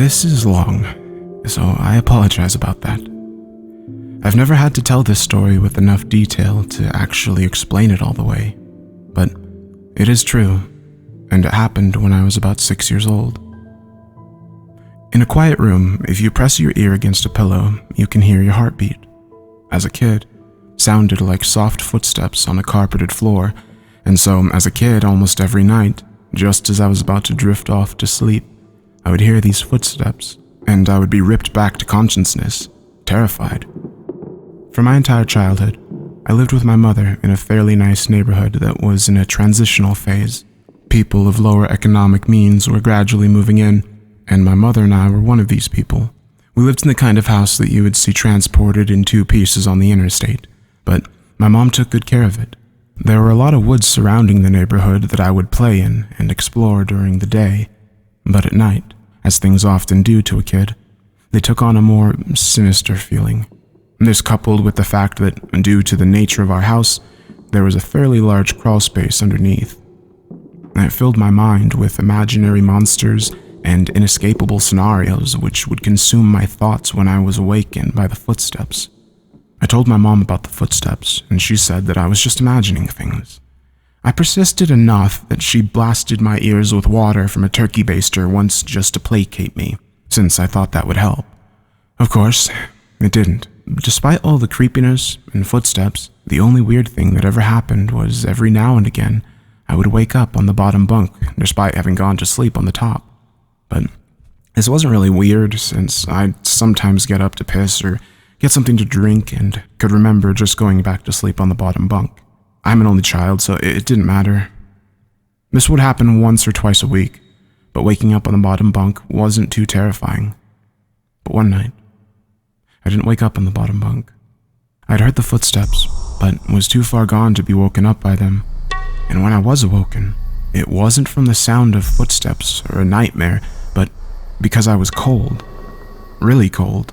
This is long, so I apologize about that. I've never had to tell this story with enough detail to actually explain it all the way, but it is true, and it happened when I was about 6 years old. In a quiet room, if you press your ear against a pillow, you can hear your heartbeat. As a kid, sounded like soft footsteps on a carpeted floor, and so as a kid, almost every night, just as I was about to drift off to sleep, I would hear these footsteps, and I would be ripped back to consciousness, terrified. For my entire childhood, I lived with my mother in a fairly nice neighborhood that was in a transitional phase. People of lower economic means were gradually moving in, and my mother and I were one of these people. We lived in the kind of house that you would see transported in 2 pieces on the interstate, but my mom took good care of it. There were a lot of woods surrounding the neighborhood that I would play in and explore during the day, but at night, as things often do to a kid, they took on a more sinister feeling. This coupled with the fact that, due to the nature of our house, there was a fairly large crawl space underneath. And it filled my mind with imaginary monsters and inescapable scenarios which would consume my thoughts when I was awakened by the footsteps. I told my mom about the footsteps, and she said that I was just imagining things. I persisted enough that she blasted my ears with water from a turkey baster once just to placate me, since I thought that would help. Of course, it didn't. Despite all the creepiness and footsteps, the only weird thing that ever happened was every now and again, I would wake up on the bottom bunk, despite having gone to sleep on the top. But this wasn't really weird, since I'd sometimes get up to piss or get something to drink and could remember just going back to sleep on the bottom bunk. I'm an only child, so it didn't matter. This would happen once or twice a week, but waking up on the bottom bunk wasn't too terrifying. But one night, I didn't wake up on the bottom bunk. I'd heard the footsteps, but was too far gone to be woken up by them. And when I was awoken, it wasn't from the sound of footsteps or a nightmare, but because I was cold. Really cold.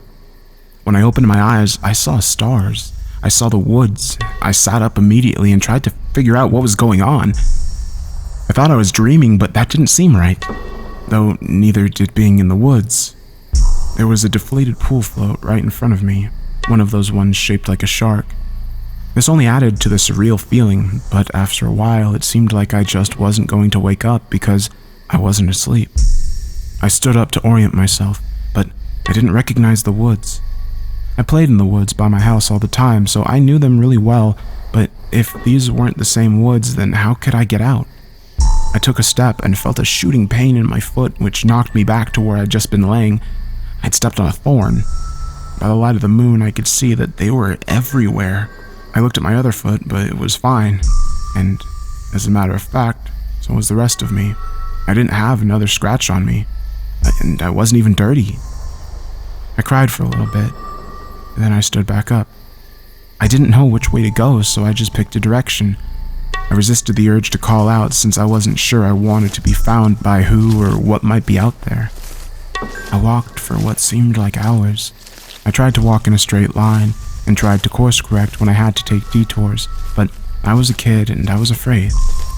When I opened my eyes, I saw stars. I saw the woods. I sat up immediately and tried to figure out what was going on. I thought I was dreaming, but that didn't seem right, though neither did being in the woods. There was a deflated pool float right in front of me, one of those ones shaped like a shark. This only added to the surreal feeling, but after a while it seemed like I just wasn't going to wake up because I wasn't asleep. I stood up to orient myself, but I didn't recognize the woods. I played in the woods by my house all the time, so I knew them really well, but if these weren't the same woods, then how could I get out? I took a step and felt a shooting pain in my foot, which knocked me back to where I'd just been laying. I'd stepped on a thorn. By the light of the moon, I could see that they were everywhere. I looked at my other foot, but it was fine, and as a matter of fact, so was the rest of me. I didn't have another scratch on me, and I wasn't even dirty. I cried for a little bit. Then I stood back up. I didn't know which way to go, so I just picked a direction. I resisted the urge to call out since I wasn't sure I wanted to be found by who or what might be out there. I walked for what seemed like hours. I tried to walk in a straight line and tried to course correct when I had to take detours, but I was a kid and I was afraid.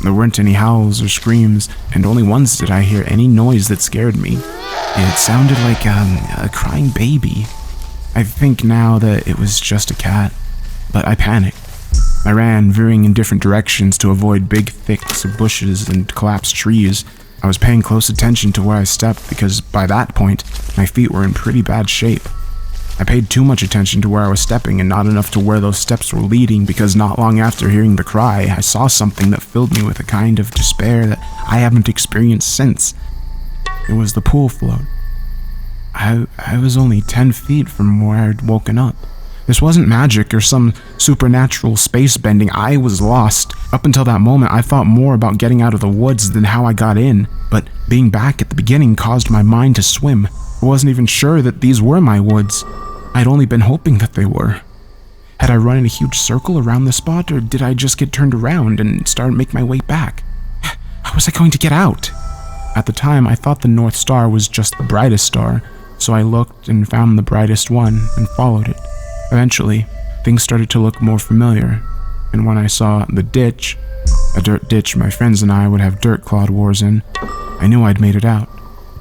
There weren't any howls or screams, and only once did I hear any noise that scared me. It sounded like a crying baby. I think now that it was just a cat, but I panicked. I ran, veering in different directions to avoid big thickets of bushes and collapsed trees. I was paying close attention to where I stepped because by that point, my feet were in pretty bad shape. I paid too much attention to where I was stepping and not enough to where those steps were leading because not long after hearing the cry, I saw something that filled me with a kind of despair that I haven't experienced since. It was the pool float. I was only 10 feet from where I'd woken up. This wasn't magic or some supernatural space bending. I was lost. Up until that moment, I thought more about getting out of the woods than how I got in, but being back at the beginning caused my mind to swim. I wasn't even sure that these were my woods. I'd only been hoping that they were. Had I run in a huge circle around the spot, or did I just get turned around and start to make my way back? How was I going to get out? At the time, I thought the North Star was just the brightest star, so I looked and found the brightest one and followed it. Eventually, things started to look more familiar, and when I saw the ditch, a dirt ditch my friends and I would have dirt clod wars in, I knew I'd made it out.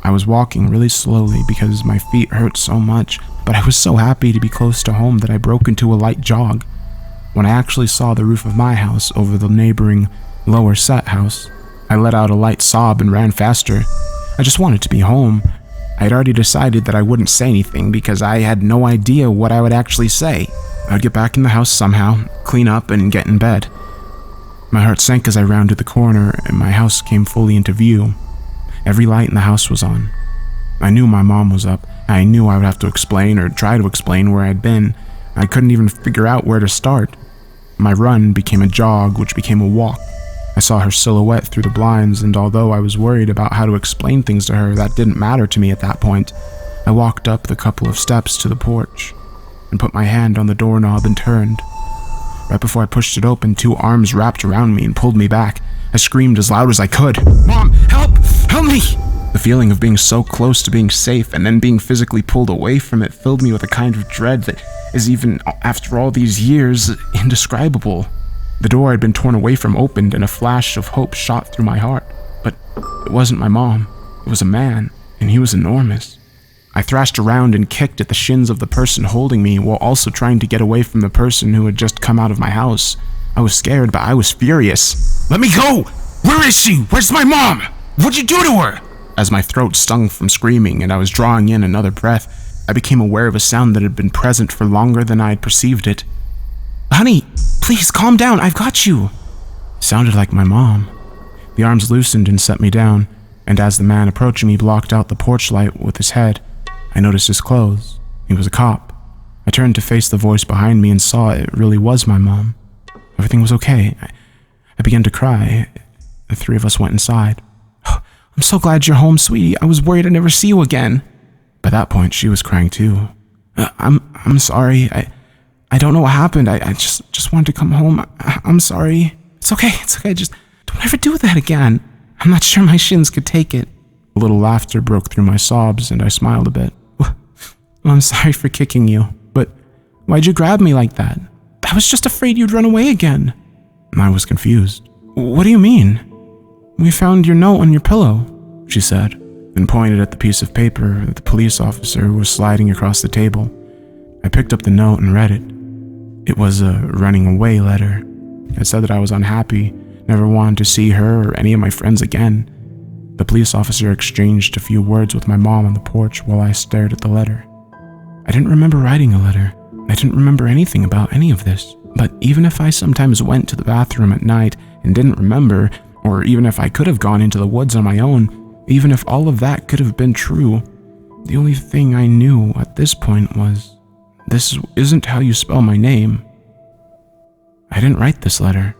I was walking really slowly because my feet hurt so much, but I was so happy to be close to home that I broke into a light jog. When I actually saw the roof of my house over the neighboring lower set house, I let out a light sob and ran faster. I just wanted to be home. I had already decided that I wouldn't say anything because I had no idea what I would actually say. I would get back in the house somehow, clean up, and get in bed. My heart sank as I rounded the corner and my house came fully into view. Every light in the house was on. I knew my mom was up. I knew I would have to explain or try to explain where I'd been. I couldn't even figure out where to start. My run became a jog, which became a walk. I saw her silhouette through the blinds, and although I was worried about how to explain things to her, that didn't matter to me at that point. I walked up the couple of steps to the porch and put my hand on the doorknob and turned. Right before I pushed it open, 2 arms wrapped around me and pulled me back. I screamed as loud as I could. "Mom, help! Help me!" The feeling of being so close to being safe and then being physically pulled away from it filled me with a kind of dread that is, even after all these years, indescribable. The door I'd been torn away from opened and a flash of hope shot through my heart. But it wasn't my mom. It was a man, and he was enormous. I thrashed around and kicked at the shins of the person holding me while also trying to get away from the person who had just come out of my house. I was scared, but I was furious. "Let me go! Where is she? Where's my mom? What'd you do to her?" As my throat stung from screaming and I was drawing in another breath, I became aware of a sound that had been present for longer than I had perceived it. "Honey, please calm down, I've got you." It sounded like my mom. The arms loosened and set me down, and as the man approaching me blocked out the porch light with his head, I noticed his clothes. He was a cop. I turned to face the voice behind me and saw it really was my mom. Everything was okay. I began to cry. The 3 of us went inside. "I'm so glad you're home, sweetie. I was worried I'd never see you again." By that point, she was crying too. I'm sorry. I don't know what happened. I just wanted to come home. I'm sorry. It's okay. Just don't ever do that again. I'm not sure my shins could take it." A little laughter broke through my sobs, and I smiled a bit. "Well, I'm sorry for kicking you, but why'd you grab me like that?" "I was just afraid you'd run away again." I was confused. "What do you mean?" "We found your note on your pillow," she said, and pointed at the piece of paper that the police officer was sliding across the table. I picked up the note and read it. It was a running away letter. It said that I was unhappy, never wanted to see her or any of my friends again. The police officer exchanged a few words with my mom on the porch while I stared at the letter. I didn't remember writing a letter. I didn't remember anything about any of this. But even if I sometimes went to the bathroom at night and didn't remember, or even if I could have gone into the woods on my own, even if all of that could have been true, the only thing I knew at this point was, this isn't how you spell my name. I didn't write this letter.